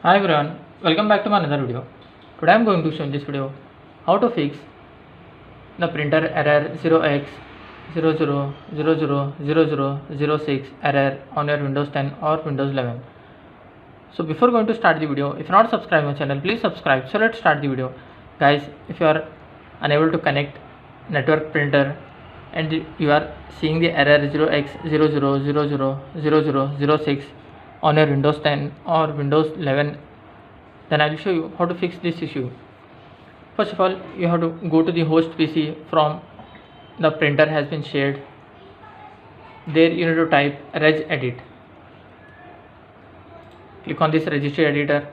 Hi everyone, welcome back to my another video. Today I am going to show in this video how to fix the printer error 0x00000006 error on your Windows 10 or Windows 11. So before going to start the video, if you are not subscribed my channel, please subscribe. So let's start the video. Guys, if you are unable to connect network printer and you are seeing the error 0x00000006 on your Windows 10 or Windows 11, then I will show you how to fix this issue. First of all, you have to go to the host PC from the printer has been shared. There you need to type regedit. Click on this registry editor.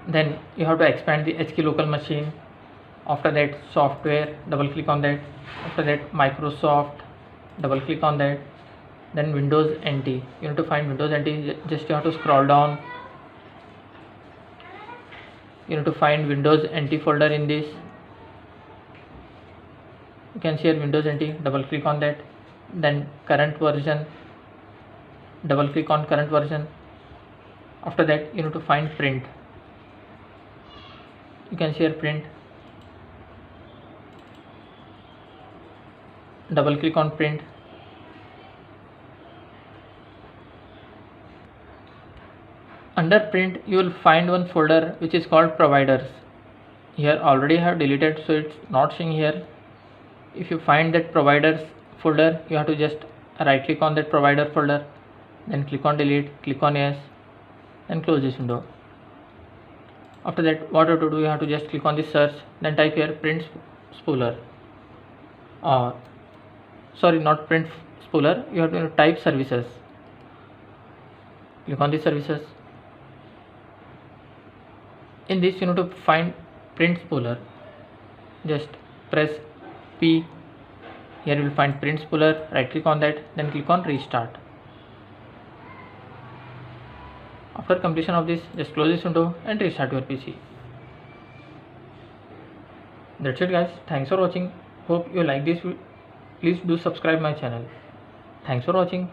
Then you have to expand the HK local machine. After that, software, double click on that. After that, Microsoft, double click on that. Then Windows NT. You need to find Windows NT. Just you have to scroll down. You need to find Windows NT folder in this. You can see here Windows NT. Double click on that. Then current version. Double click on current version. After that, you need to find print. You can see here print. Double click on print. Under print you will find one folder which is called providers. Here already I have deleted, so it's not showing here. If you find that providers folder, you have to just right click on that provider folder, then click on delete, click on yes, then close this window. After that, what you have to do, you have to just click on this search, then type here print spooler, or sorry, not print spooler, you have to type services. Click on the services. In this you need to find print spooler. Just press P. Here you will find print spooler. Right click on that, then click on restart. After completion of this, just close this window and restart your PC. That's it guys. Thanks for watching. Hope you like this. Please do subscribe my channel. Thanks for watching.